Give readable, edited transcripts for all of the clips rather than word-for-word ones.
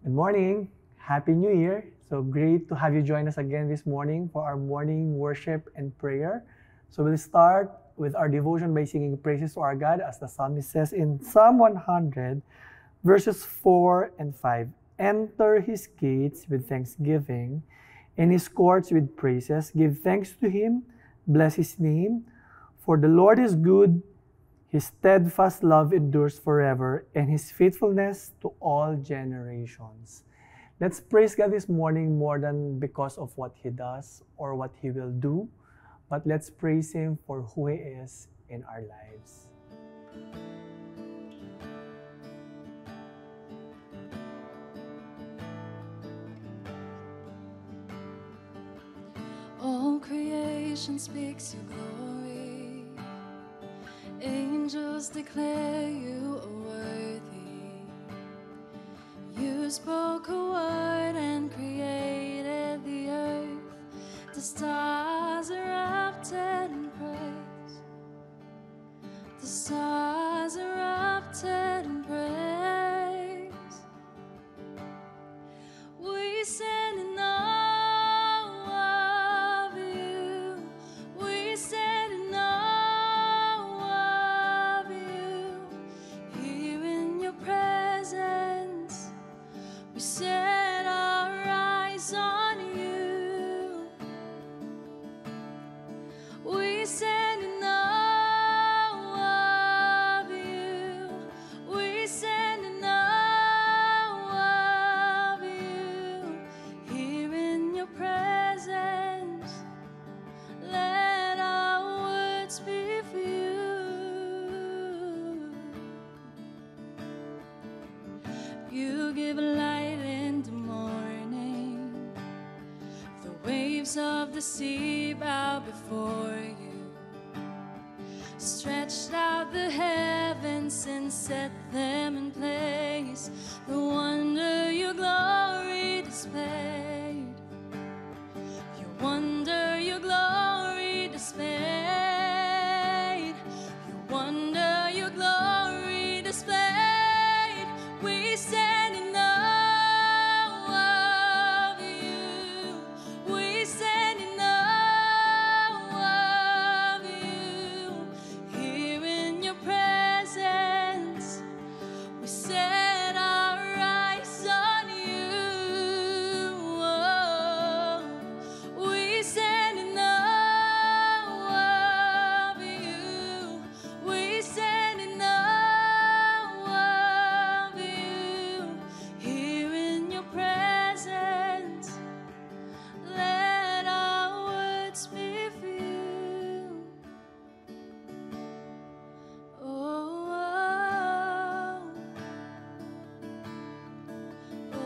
Good morning. Happy New Year. So great to have you join us again this morning for our morning worship and prayer. So we'll start with our devotion by singing praises to our God as the psalmist says in Psalm 100 verses 4 and 5. Enter his gates with thanksgiving and his courts with praises. Give thanks to him, bless his name, for the Lord is good. His steadfast love endures forever, and His faithfulness to all generations. Let's praise God this morning more than because of what He does or what He will do, but let's praise Him for who He is in our lives. All creation speaks your glory. Angels declare you worthy. You spoke a word and created the earth. The stars erupted in praise. The stars erupted in praise. We stand in awe of you. We stand in awe of you. Here in your presence, we set our eyes on you. We stand in awe of you. We stand in awe of you. Here in your presence, let our words be for you. You give light in the morning. The waves of the sea bow before you. Stretched out the heavens and set them in place. The wonder your glory displayed. Your wonder your glory displayed. Your wonder your glory displayed. We stand in awe of you. We stand in awe of you. Here in your presence, we set our eyes on you. We stand in awe of you. We stand in awe of you. Here in your presence, let our words be for you. Oh, oh,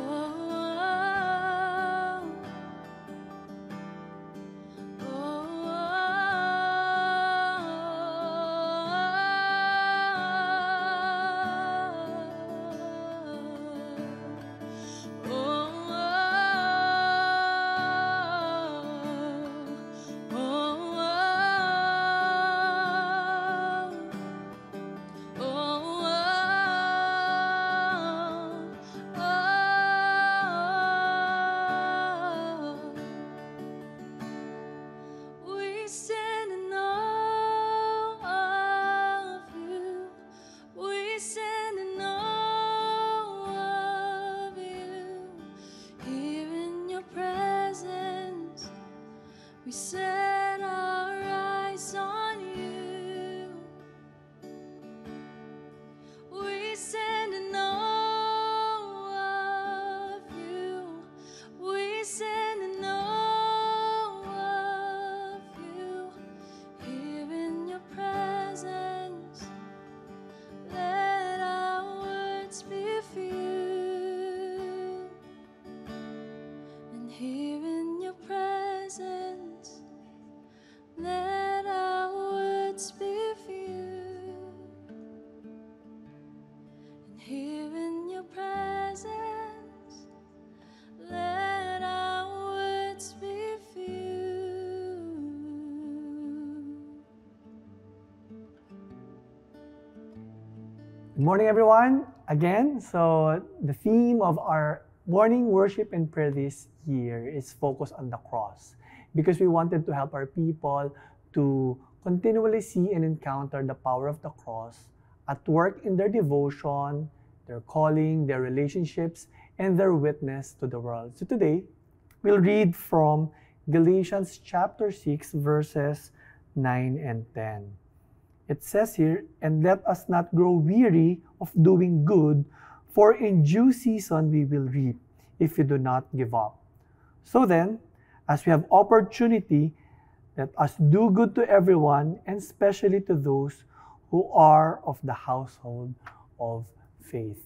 we stand in awe of you. We stand in awe of you. Here in your presence, we set our eyes on you. We stand in awe of you. We stand in awe of you. Here in your presence, let our words be for you. And here in your presence, let our words be for you. And here in your presence, let our words be for you. Good morning, everyone. Again, so the theme of our morning worship and prayer this year is focused on the cross because we wanted to help our people to continually see and encounter the power of the cross at work in their devotion, their calling, their relationships, and their witness to the world. So today, we'll read from Galatians chapter 6, verses 9 and 10. It says here, "And let us not grow weary of doing good, for in due season we will reap, if we do not give up. So then, as we have opportunity, let us do good to everyone, and especially to those who are of the household of faith."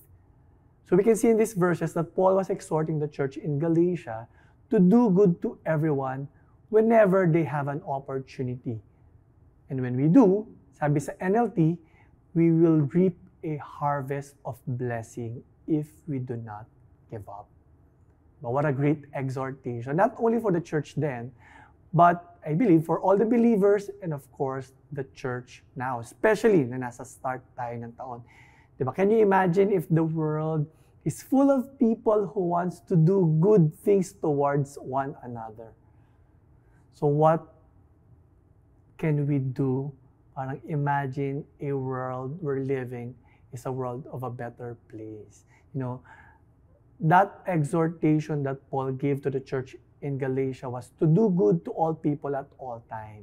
So we can see in these verses that Paul was exhorting the church in Galatia to do good to everyone whenever they have an opportunity. And when we do, sabi sa NLT, we will reap a harvest of blessing if we do not give up. But what a great exhortation, not only for the church then, but I believe for all the believers and of course, the church now, especially na nasa start tayo ng taon. Diba? Can you imagine if the world is full of people who wants to do good things towards one another? So what can we do? Parang imagine a world we're living is a world of a better place. You know, that exhortation that Paul gave to the church in Galatia was to do good to all people at all time.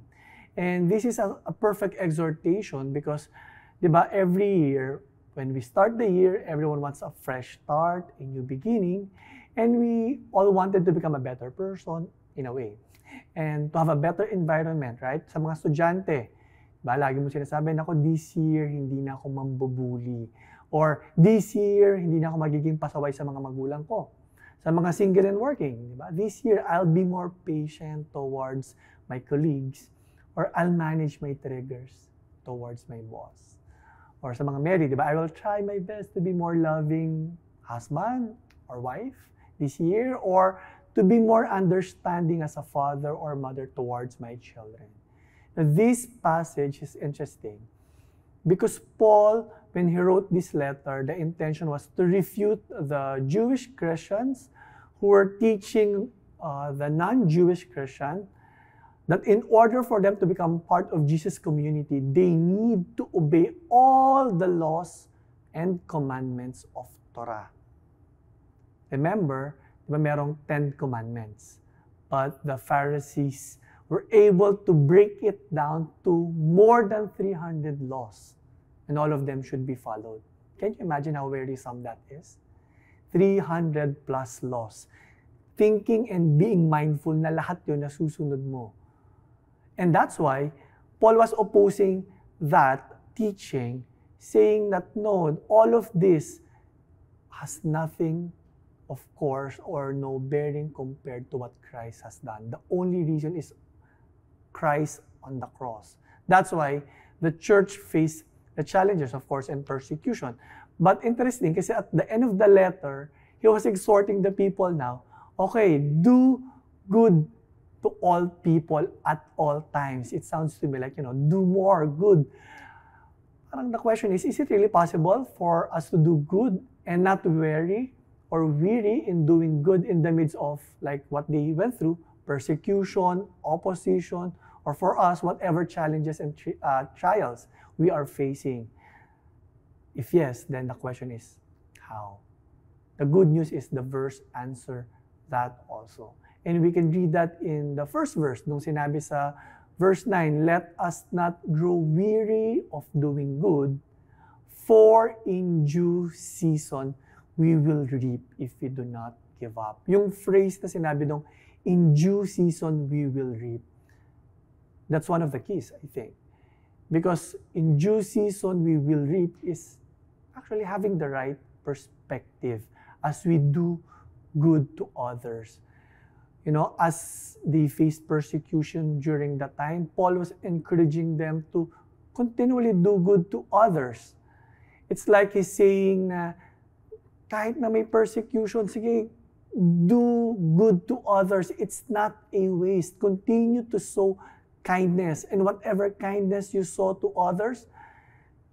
And this is a perfect exhortation because, diba, every year, when we start the year, everyone wants a fresh start, a new beginning, and we all wanted to become a better person in a way. And to have a better environment, right? Sa mga estudyante, diba, lagi mo sinasabi, "Nako, this year, hindi na ako mambubuli." Or, "This year, hindi na ako magiging pasaway sa mga magulang ko." Sa mga single and working, diba? "This year, I'll be more patient towards my colleagues." Or, "I'll manage my triggers towards my boss." Or sa mga married, diba? "I will try my best to be more loving husband or wife this year." Or, "to be more understanding as a father or mother towards my children." Now, this passage is interesting because Paul, when he wrote this letter, the intention was to refute the Jewish Christians who were teaching the non-Jewish Christian that in order for them to become part of Jesus' community, they need to obey all the laws and commandments of Torah. Remember, diba merong 10 commandments, but the Pharisees were able to break it down to more than 300 laws, and all of them should be followed. Can you imagine how wearisome that is? 300 plus laws. Thinking and being mindful na lahat yun nasusunod mo. And that's why Paul was opposing that teaching, saying that no, all of this has nothing, of course, or no bearing compared to what Christ has done. The only reason is Christ on the cross. That's why the church faced the challenges, of course, and persecution. But interesting, kasi at the end of the letter, he was exhorting the people now, okay, do good to all people at all times. It sounds to me like, do more good. Parang the question is it really possible for us to do good and not weary or weary in doing good in the midst of like what they went through, persecution, opposition, or for us, whatever challenges and trials we are facing? If yes, then the question is, how? The good news is the verse answer that also. And we can read that in the first verse, nung sinabi sa verse 9, "Let us not grow weary of doing good, for in due season we will reap if we do not give up." Yung phrase na sinabi nung, "in due season we will reap," that's one of the keys, I think. Because in due season we will reap is actually having the right perspective as we do good to others. As they faced persecution during that time, Paul was encouraging them to continually do good to others. It's like he's saying na kahit na may persecution, sige, do good to others. It's not a waste. Continue to sow kindness. And whatever kindness you sow to others,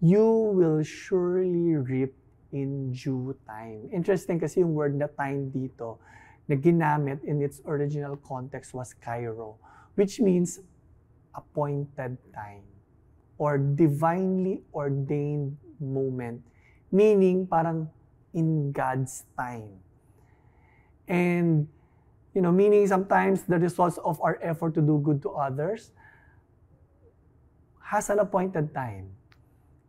you will surely reap in due time. Interesting kasi yung word na time dito na ginamit in its original context was kairo, which means appointed time or divinely ordained moment, meaning parang in God's time. And, meaning sometimes the results of our effort to do good to others has an appointed time.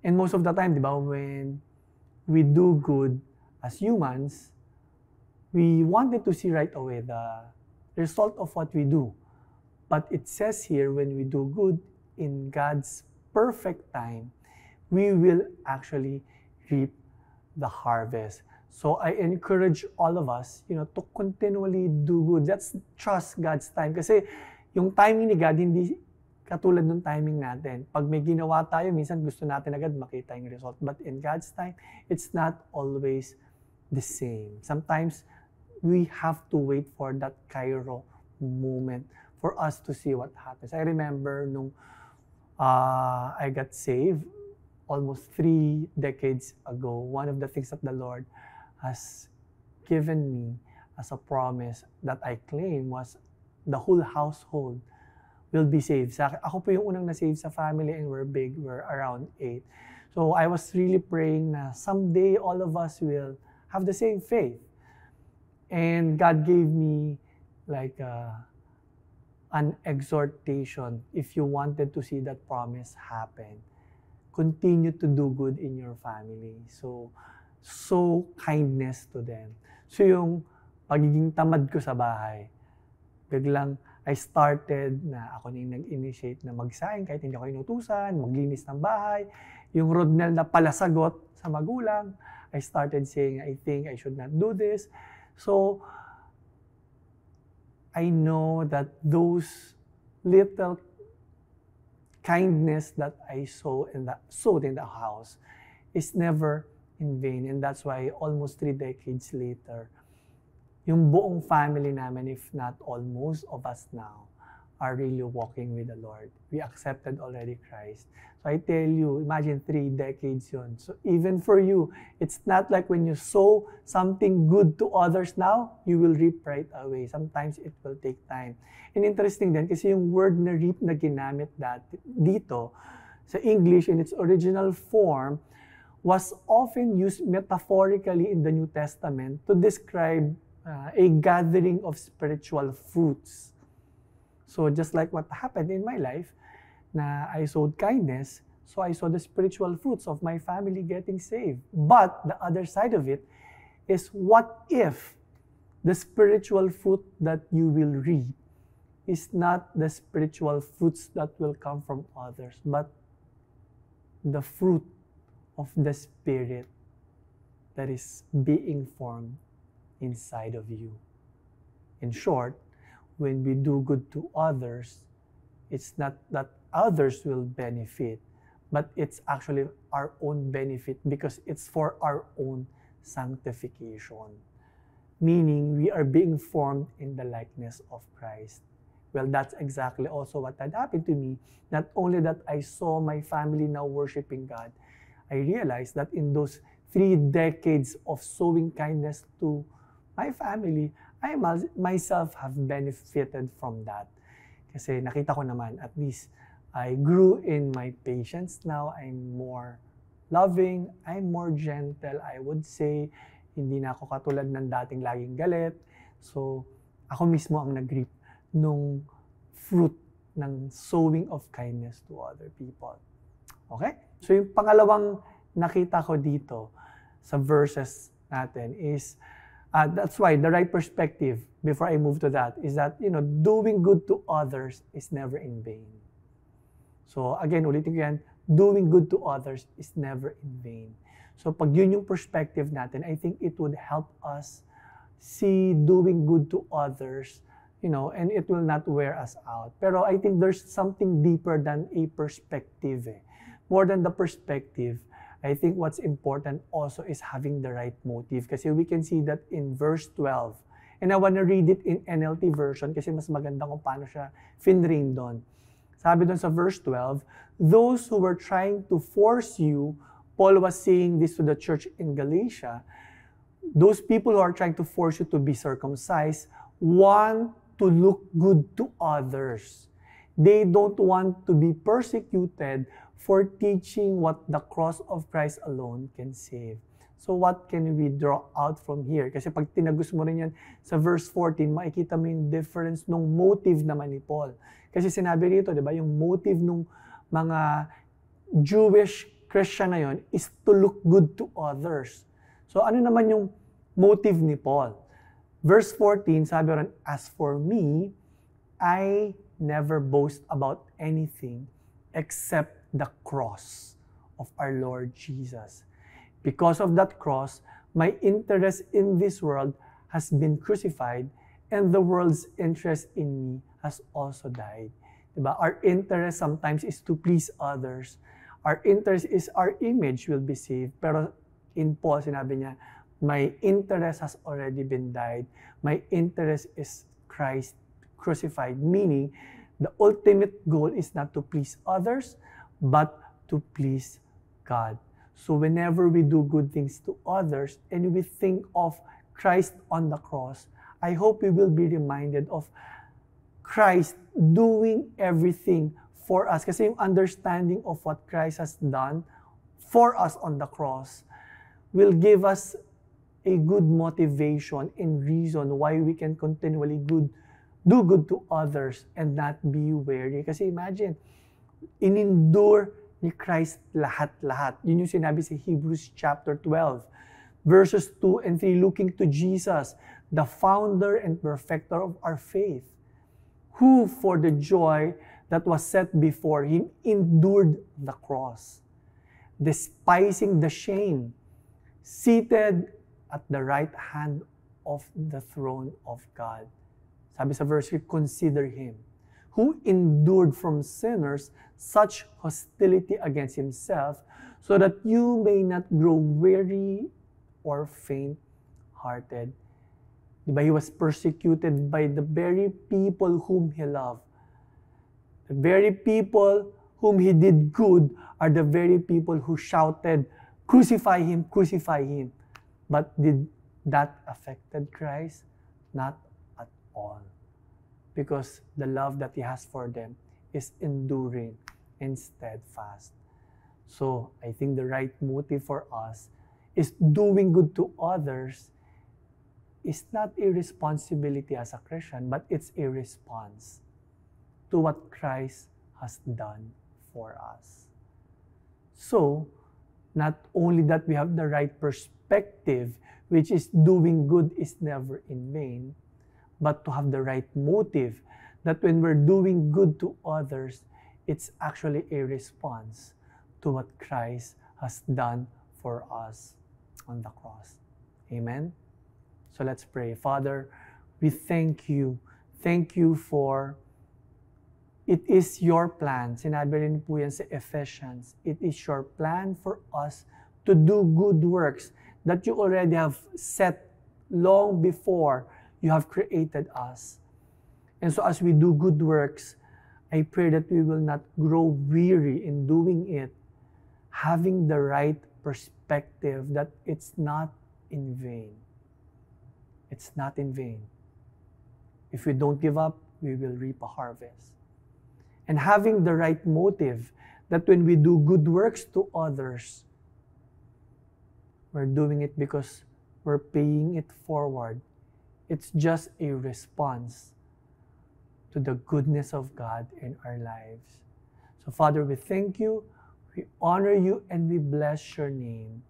And most of the time, di ba, when we do good as humans, we wanted to see right away the result of what we do. But it says here, when we do good in God's perfect time, we will actually reap the harvest. So I encourage all of us, to continually do good. Let's trust God's time. Kasi yung timing ni God, hindi katulad ng timing natin. Pag may ginawa tayo, minsan gusto natin agad makita yung result. But in God's time, it's not always the same. Sometimes, we have to wait for that kairo moment for us to see what happens. I remember nung I got saved almost 3 decades ago, one of the things that the Lord has given me as a promise that I claim was the whole household will be saved. Ako po yung unang na-save sa family and we're big. We're around 8. So I was really praying na someday all of us will have the same faith. And God gave me like an exhortation. If you wanted to see that promise happen, continue to do good in your family. So kindness to them. So yung pagiging tamad ko sa bahay, biglang I started na ako na yung nag-initiate na magsaing kahit hindi ako inutusan, maglinis ng bahay. Yung Rodnel na palasagot sa magulang, I started saying, I think I should not do this. So, I know that those little kindness that I sowed in the house is never in vain. And that's why almost 3 decades later, yung buong family namin, if not all, most of us now, are really walking with the Lord. We accepted already Christ. So I tell you, imagine 3 decades yun. So even for you, it's not like when you sow something good to others now, you will reap right away. Sometimes it will take time. And interesting din, kasi yung word na reap na ginamit dito, sa English in its original form, was often used metaphorically in the New Testament to describe a gathering of spiritual fruits. So just like what happened in my life, na I sowed kindness, so I saw the spiritual fruits of my family getting saved. But the other side of it is, what if the spiritual fruit that you will reap is not the spiritual fruits that will come from others, but the fruit of the Spirit that is being formed inside of you. In short, when we do good to others, it's not that others will benefit, but it's actually our own benefit because it's for our own sanctification. Meaning, we are being formed in the likeness of Christ. Well, that's exactly also what had happened to me. Not only that I saw my family now worshiping God, I realized that in those 3 decades of sowing kindness to my family, I myself have benefited from that. Kasi nakita ko naman, at least I grew in my patience now. I'm more loving, I'm more gentle, I would say. Hindi na ako katulad ng dating laging galit. So, ako mismo ang nag-reap nung fruit ng sowing of kindness to other people. Okay? So, yung pangalawang nakita ko dito sa verses natin is, that's why the right perspective, before I move to that, is that, doing good to others is never in vain. So again, ulitin ko yan, doing good to others is never in vain. So pag yun yung perspective natin, I think it would help us see doing good to others, and it will not wear us out. Pero I think there's something deeper than a perspective. More than the perspective, I think what's important also is having the right motive. Kasi we can see that in verse 12. And I want to read it in NLT version kasi mas maganda kung paano siya finrame doon. Sabi doon sa verse 12, those who were trying to force you Paul was saying this to the church in Galatia, those people who are trying to force you to be circumcised want to look good to others. They don't want to be persecuted for teaching what the cross of Christ alone can save. So what can we draw out from here? Kasi pag tinagos mo rin yan sa verse 14, makikita mo yung difference ng motive naman ni Paul. Kasi sinabi rito, di ba, yung motive ng mga Jewish Christian na yon is to look good to others. So ano naman yung motive ni Paul? Verse 14, sabi rin, as for me, I never boast about anything except the cross of our Lord Jesus. Because of that cross, my interest in this world has been crucified, and the world's interest in me has also died. Diba? Our interest sometimes is to please others. Our interest is our image will be saved. Pero in Paul, sinabi niya, my interest has already been died. My interest is Christ crucified. Meaning, the ultimate goal is not to please others, but to please God. So whenever we do good things to others and we think of Christ on the cross, I hope we will be reminded of Christ doing everything for us. Kasi yung understanding of what Christ has done for us on the cross will give us a good motivation and reason why we can continually do good to others and not be weary. Kasi imagine, in-endure ni Christ lahat-lahat. Yun yung sinabi sa Hebrews chapter 12, verses 2 and 3, looking to Jesus, the founder and perfecter of our faith, who for the joy that was set before him endured the cross, despising the shame, seated at the right hand of the throne of God. Sabi sa verse 3, consider him who endured from sinners such hostility against himself, so that you may not grow weary or faint-hearted. Diba? He was persecuted by the very people whom he loved. The very people whom he did good are the very people who shouted, crucify him, crucify him. But did that affected Christ? Not at all. Because the love that he has for them is enduring and steadfast. So, I think the right motive for us is doing good to others is not a responsibility as a Christian, but it's a response to what Christ has done for us. So, not only that we have the right perspective, which is doing good is never in vain, but to have the right motive, that when we're doing good to others, it's actually a response to what Christ has done for us on the cross. Amen? So let's pray. Father, we thank you. Thank you for it is your plan. Sinabi rin po yan sa Ephesians. It is your plan for us to do good works that you already have set long before you have created us. And so as we do good works, I pray that we will not grow weary in doing it, having the right perspective that it's not in vain. It's not in vain. If we don't give up, we will reap a harvest. And having the right motive that when we do good works to others, we're doing it because we're paying it forward. It's just a response to the goodness of God in our lives. So Father, we thank you, we honor you, and we bless your name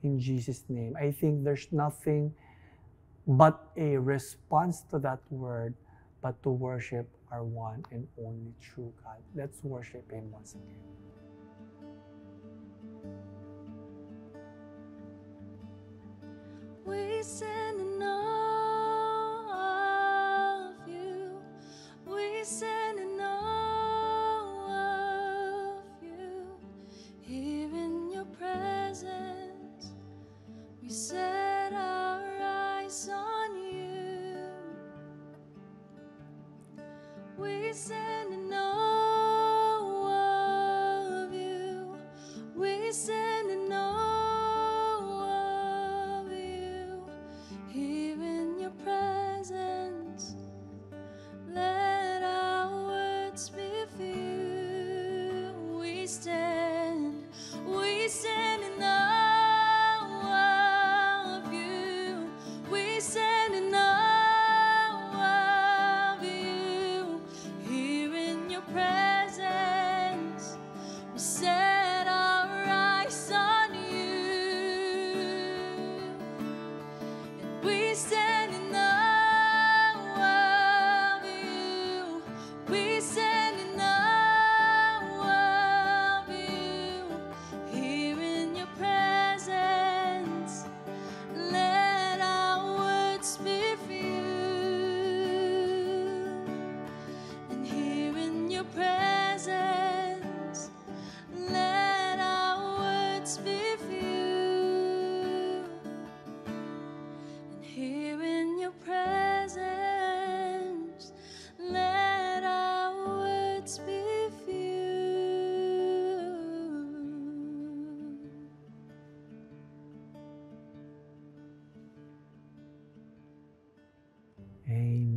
in Jesus' name. I think there's nothing but a response to that word, but to worship our one and only true God. Let's worship him once again. We stand in awe of you. We stand in awe of you. Here in your presence, we set our eyes on you. We stand in awe of you. We stand in awe.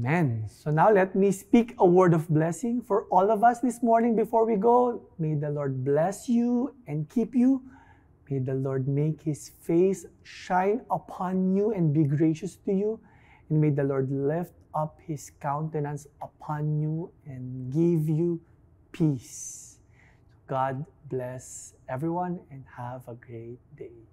Amen. So now let me speak a word of blessing for all of us this morning before we go. May the Lord bless you and keep you. May the Lord make His face shine upon you and be gracious to you. And may the Lord lift up His countenance upon you and give you peace. God bless everyone and have a great day.